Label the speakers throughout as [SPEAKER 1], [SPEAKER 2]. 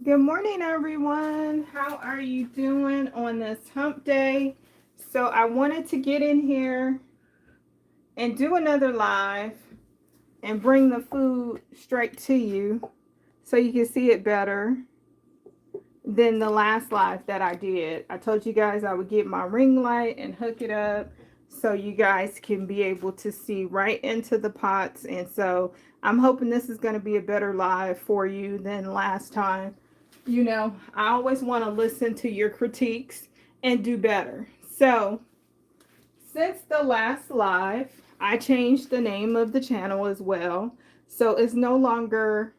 [SPEAKER 1] Good morning, everyone. How are you doing on this hump day? So I wanted to get in here and do another live and bring the food straight to you so you can see it better than the last live that I did. I told you guys I would get my ring light and hook it up so you guys can be able to see right into the pots. And so I'm hoping this is going to be a better live for you than last time. You know, I always want to listen to your critiques and do better. So, since the last live, I changed the name of the channel as well. So, it's no longer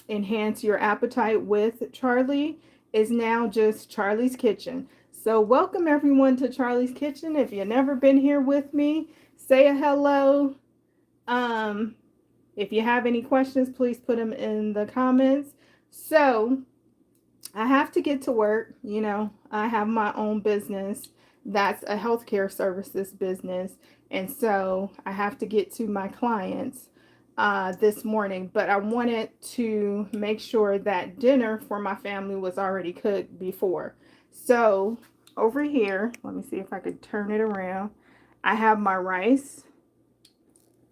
[SPEAKER 1] Enhance Your Appetite with Charlie, it's now just Charlie's Kitchen. So, welcome everyone to Charlie's Kitchen. If you've never been here with me, say a hello. Um, if you have any questions, please put them in the comments. So, I have to get to work. You know, I have my own business that's a healthcare services business. And so I have to get to my clients this morning. But I wanted to make sure that dinner for my family was already cooked before. So over here, let me see if I could turn it around. I have my rice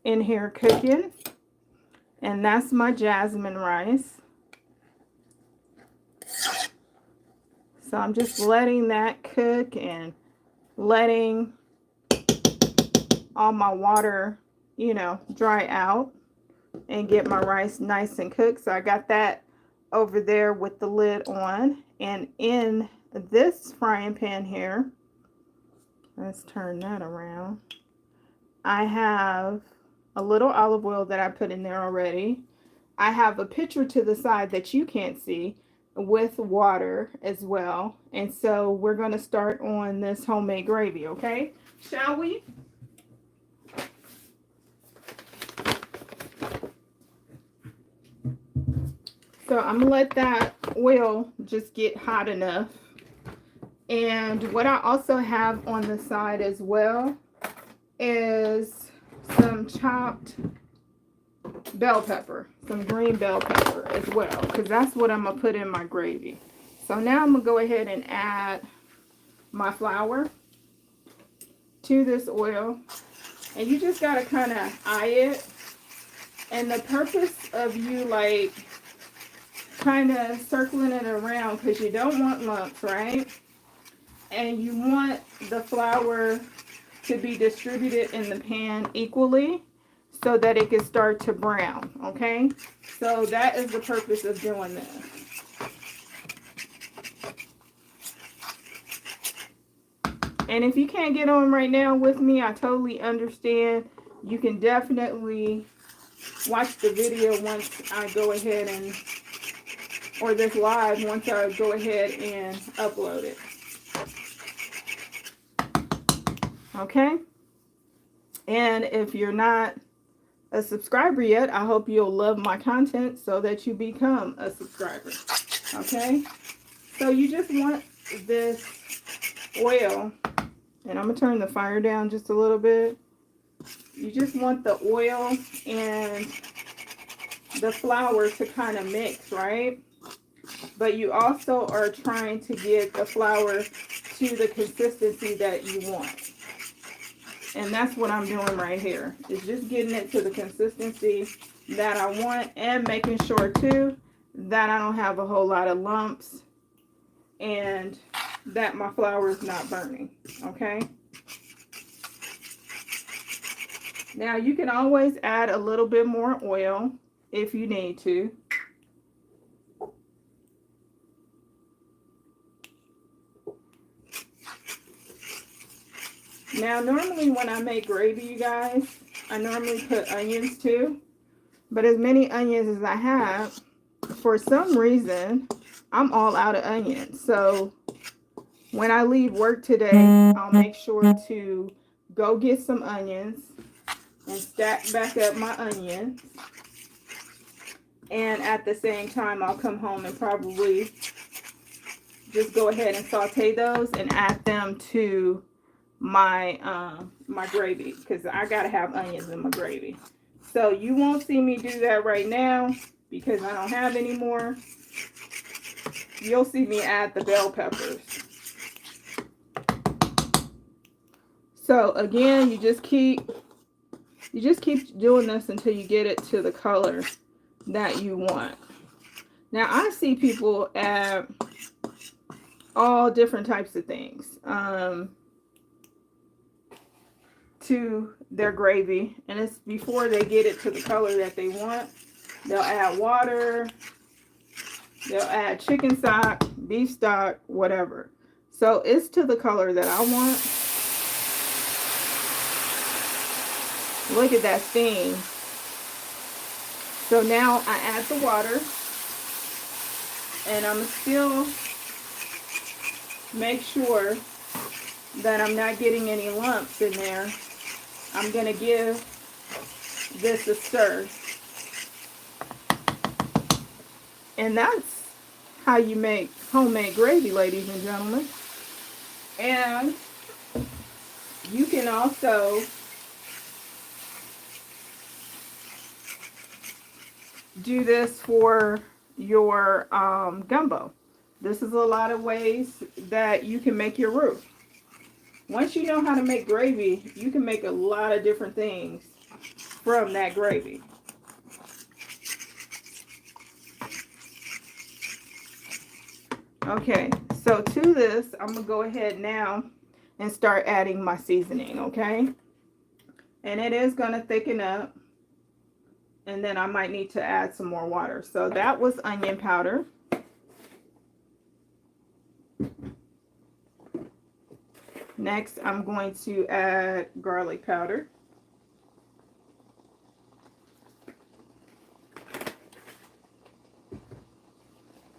[SPEAKER 1] in here cooking, and that's my jasmine rice. So I'm just letting that cook and letting all my water, you know, dry out and get my rice nice and cooked. So I got that over there with the lid on. And in this frying pan here, let's turn that around. I have a little olive oil that I put in there already. I have a pitcher to the side that you can't see with water as well. And so we're going to start on this homemade gravy, okay? Shall we? So I'm going to let that oil just get hot enough. And what I also have on the side as well is some chopped bell pepper, some green bell pepper as well, because that's what I'm gonna put in my gravy. So now I'm gonna go ahead and add my flour to this oil, and you just gotta kind of eye it. And the purpose of you like kind of circling it around, because you don't want lumps, right? And you want the flour to be distributed in the pan equally, so that it can start to brown, okay? So that is the purpose of doing this. And if you can't get on right now with me, I totally understand. You can definitely watch the video once I go ahead and, or this live once I go ahead and upload it. Okay? And if you're not a subscriber yet, I hope you'll love my content so that you become a subscriber. Okay, so you just want this oil, and I'm gonna turn the fire down just a little bit. You just want the oil and the flour to kind of mix, right? But you also are trying to get the flour to the consistency that you want. And that's what I'm doing right here. Is just getting it to the consistency that I want, and making sure too that I don't have a whole lot of lumps and that my flour is not burning. Okay. Now you can always add a little bit more oil if you need to. Now, normally when I make gravy, you guys, I normally put onions too. But as many onions as I have, for some reason, I'm all out of onions. So when I leave work today, I'll make sure to go get some onions and stack back up my onions. And at the same time, I'll come home and probably just go ahead and saute those and add them to my my gravy, because I gotta have onions in my gravy. So you won't see me do that right now because I don't have any more. you'll see me add the bell peppers. So again, you just keep doing this until you get it to the color that you want. Now I see people add all different types of things to their gravy, and it's before they get it to the color that they want. They'll add water, they'll add chicken stock, beef stock, whatever. So it's to the color that I want. Look at that steam. So now I add the water, and I'm still make sure that I'm not getting any lumps in there. I'm going to give this a stir. And that's how you make homemade gravy, ladies and gentlemen. And you can also do this for your gumbo. This is a lot of ways that you can make your roux. Once you know how to make gravy, you can make a lot of different things from that gravy. Okay, so to this, I'm going to go ahead now and start adding my seasoning, okay? And it is going to thicken up, and then I might need to add some more water. So that was onion powder. Next, I'm going to add garlic powder.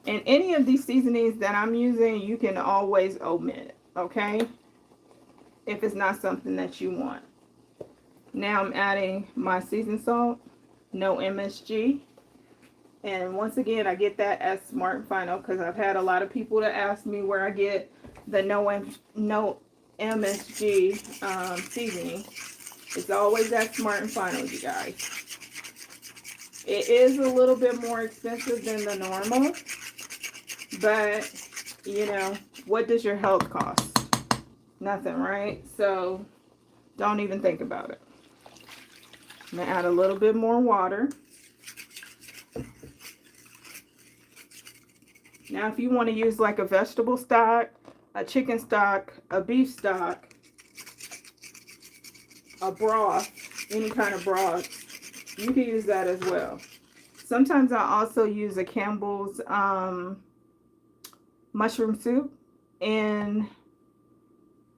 [SPEAKER 1] And any of these seasonings that I'm using, you can always omit, okay? If it's not something that you want. Now I'm adding my seasoned salt, no MSG. And once again, I get that at Smart & Final because I've had a lot of people to ask me where I get the no MSG seasoning. It's always at Smart & Final, you guys. It is a little bit more expensive than the normal, but you know, what does your health cost? Nothing, right? So don't even think about it. I'm gonna add a little bit more water. Now if you want to use like a vegetable stock, a chicken stock, a beef stock, a broth, any kind of broth, you can use that as well. Sometimes I also use a Campbell's mushroom soup in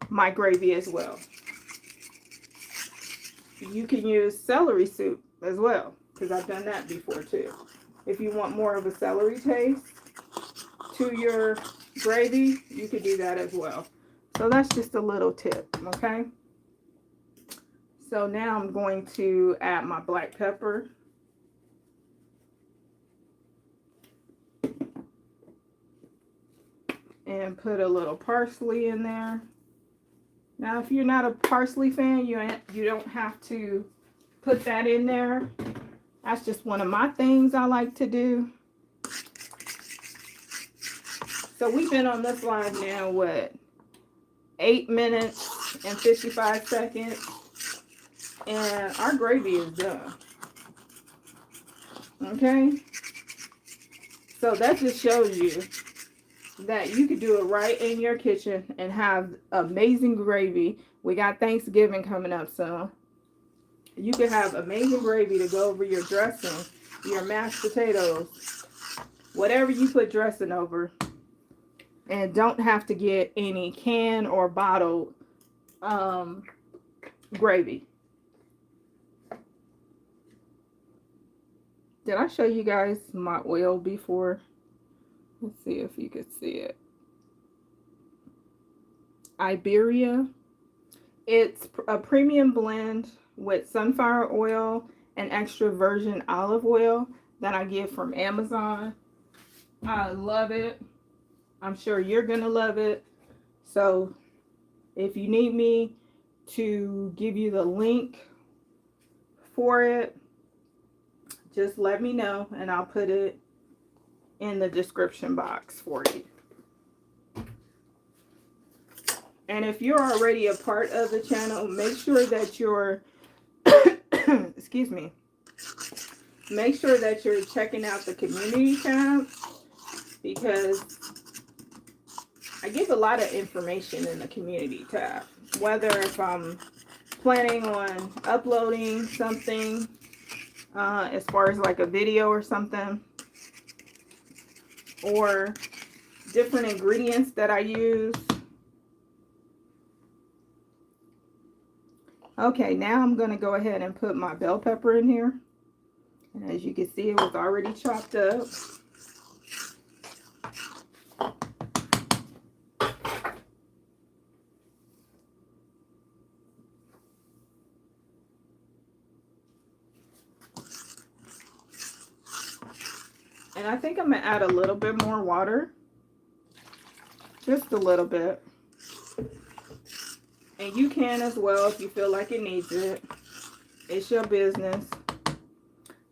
[SPEAKER 1] my gravy as well. You can use celery soup as well, because I've done that before too. If you want more of a celery taste to your gravy, you could do that as well. So that's just a little tip, okay? So now I'm going to add my black pepper. And put a little parsley in there. Now, if you're not a parsley fan, you don't have to put that in there. That's just one of my things I like to do. So we've been on this live now, what, 8 minutes and 55 seconds. And our gravy is done. Okay? So that just shows you that you could do it right in your kitchen and have amazing gravy. We got Thanksgiving coming up, so you could have amazing gravy to go over your dressing, your mashed potatoes, whatever you put dressing over, and don't have to get any canned or bottled gravy. Did I show you guys my oil before? Let's see if you could see it. Iberia. It's a premium blend with sunflower oil and extra virgin olive oil that I get from Amazon. I love it. I'm sure you're going to love it. So if you need me to give you the link for it, just let me know and I'll put it in the description box for you. And if you're already a part of the channel, make sure that you're, excuse me, make sure that you're checking out the community tab, because I give a lot of information in the community tab, whether if I'm planning on uploading something as far as like a video or something, or different ingredients that I use. Okay, now I'm going to go ahead and put my bell pepper in here. And as you can see, it was already chopped up. And I think I'm going to add a little bit more water. Just a little bit. And you can as well if you feel like it needs it. It's your business.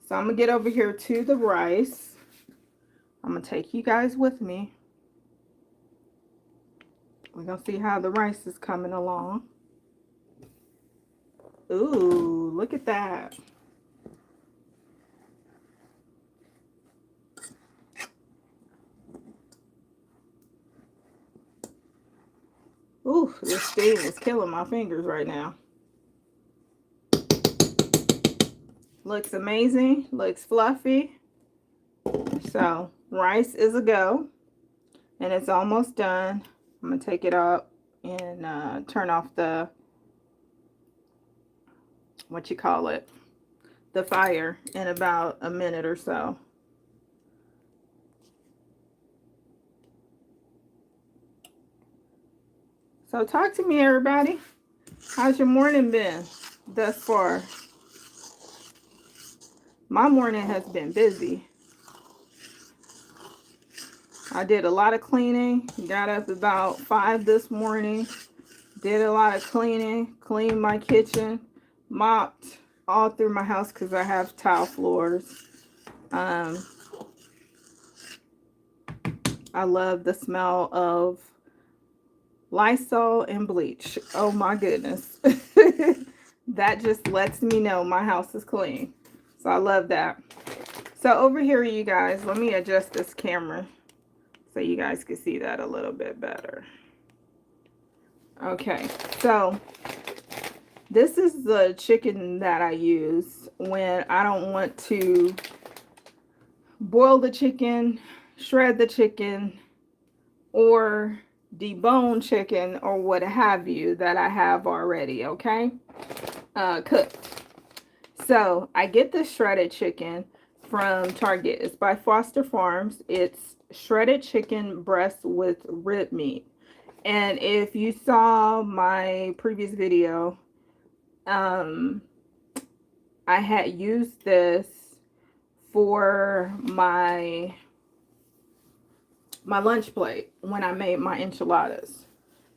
[SPEAKER 1] So I'm going to get over here to the rice. I'm going to take you guys with me. We're going to see how the rice is coming along. Ooh, look at that. Ooh, this steam is killing my fingers right now. Looks amazing. Looks fluffy. So, rice is a go. And it's almost done. I'm going to take it up and turn off the, what you call it, the fire in about a minute or so. So talk to me, everybody. How's your morning been thus far? My morning has been busy. I did a lot of cleaning. Got up about 5 this morning. Did a lot of cleaning. Cleaned my kitchen. Mopped all through my house because I have tile floors. I love the smell of Lysol and bleach. Oh my goodness. That just lets me know my house is clean. So I love that. So over here, you guys, let me adjust this camera so you guys can see that a little bit better. Okay, so this is the chicken that I use when I don't want to boil the chicken, shred the chicken, or debone chicken, or what have you, that I have already, okay, cooked. So I get this shredded chicken from Target. It's by Foster Farms. It's shredded chicken breast with rib meat. And if you saw my previous video, I had used this for my lunch plate when I made my enchiladas.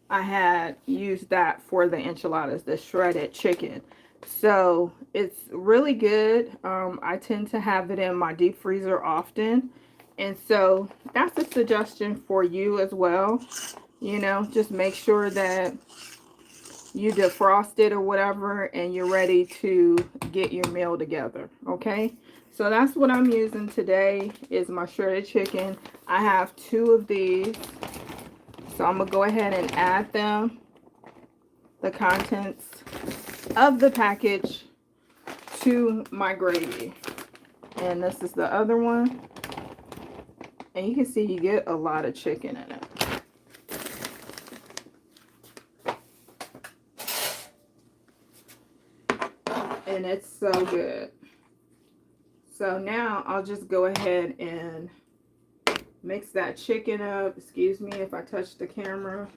[SPEAKER 1] I had used that for the enchiladas, the shredded chicken. So it's really good. I tend to have it in my deep freezer often. And so that's a suggestion for you as well. You know, just make sure that you defrost it or whatever, and you're ready to get your meal together. Okay. So that's what I'm using today, is my shredded chicken. I have 2 of these. So I'm going to go ahead and add them, the contents of the package, to my gravy. And this is the other one. And you can see you get a lot of chicken in it. And it's so good. So now I'll just go ahead and mix that chicken up. Excuse me if I touch the camera.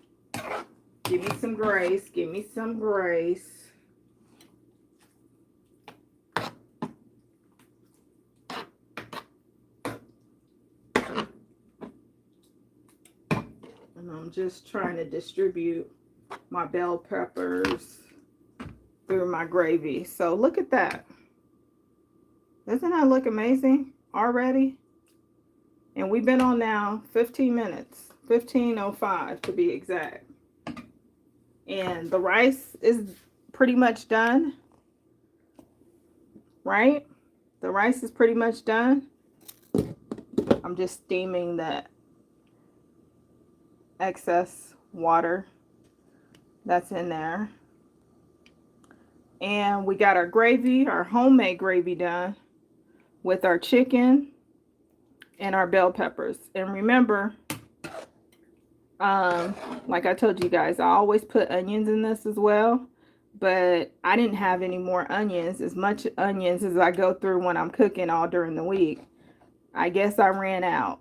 [SPEAKER 1] Give me some grace. Give me some grace. And I'm just trying to distribute my bell peppers through my gravy. So look at that. Doesn't that look amazing already? And we've been on now 15 minutes, 15:05 to be exact. And the rice is pretty much done, right? The rice is pretty much done. I'm just steaming the excess water that's in there. And we got our gravy, our homemade gravy done with our chicken and our bell peppers. And remember, like I told you guys, I always put onions in this as well, but I didn't have any more onions, as much onions as I go through when I'm cooking all during the week. I guess I ran out.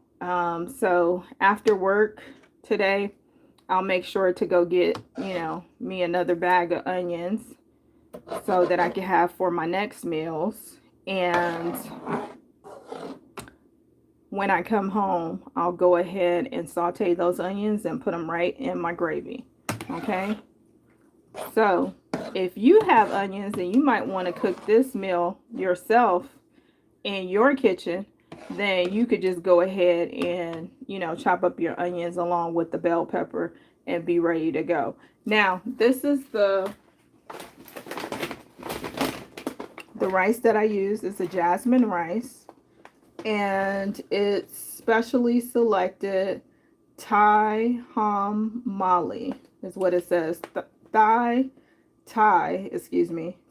[SPEAKER 1] So after work today, I'll make sure to go get, me another bag of onions so that I can have for my next meals. And when I come home, I'll go ahead and saute those onions and put them right in my gravy. Okay? So if you have onions and you might want to cook this meal yourself in your kitchen, then you could just go ahead and, chop up your onions along with the bell pepper and be ready to go. Now, this is the rice that I use. It's a jasmine rice, and it's specially selected Thai Hom Mali is what it says. Thai,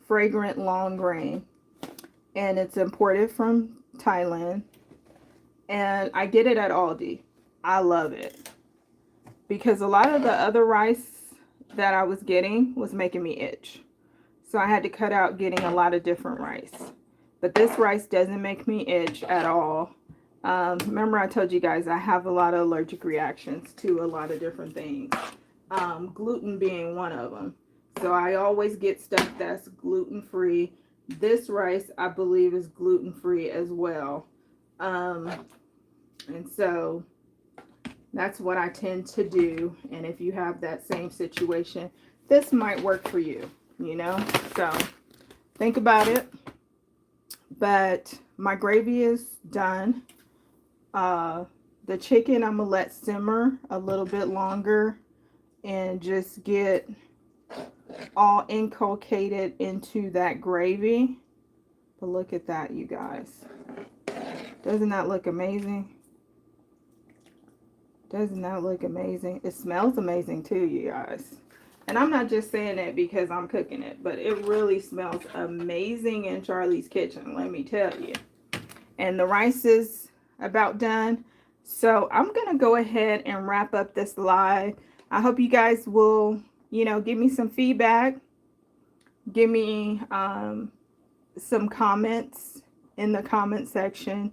[SPEAKER 1] fragrant long grain. And it's imported from Thailand. And I get it at Aldi. I love it. Because a lot of the other rice that I was getting was making me itch. So I had to cut out getting a lot of different rice. But this rice doesn't make me itch at all. Remember I told you guys I have a lot of allergic reactions to a lot of different things. Gluten being one of them. So I always get stuff that's gluten-free. This rice, I believe, is gluten-free as well. And so that's what I tend to do. And if you have that same situation, this might work for you, So think about it. But my gravy is done. The chicken I'm going to let simmer a little bit longer and just get all inculcated into that gravy. But look at that, you guys. Doesn't that look amazing? Doesn't that look amazing? It smells amazing too, you guys. And I'm not just saying that because I'm cooking it, but it really smells amazing in Charlie's kitchen, let me tell you. And the rice is about done. So I'm going to go ahead and wrap up this live. I hope you guys will, give me some feedback. Give me some comments in the comment section.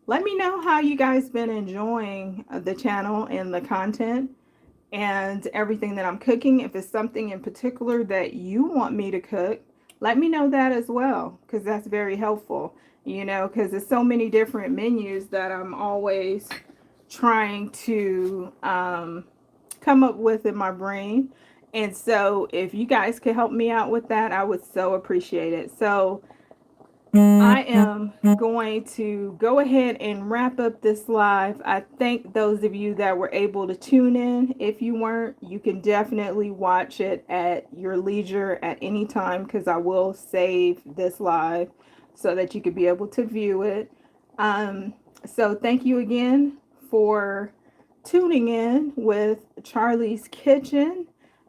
[SPEAKER 1] Let me know how you guys been enjoying the channel and the content and everything that I'm cooking. If it's something in particular that you want me to cook, let me know that as well, because that's very helpful, because there's so many different menus that I'm always trying to come up with in my brain. And so if you guys could help me out with that, I would so appreciate it. So I am going to go ahead and wrap up this live. I thank those of you that were able to tune in. If you weren't, you can definitely watch it at your leisure at any time, because I will save this live so that you could be able to view it. So thank you again for tuning in with Charlie's Kitchen.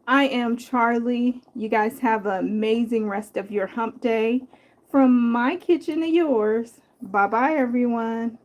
[SPEAKER 1] I am Charlie. You guys have an amazing rest of your hump day. From my kitchen to yours. Bye-bye, everyone.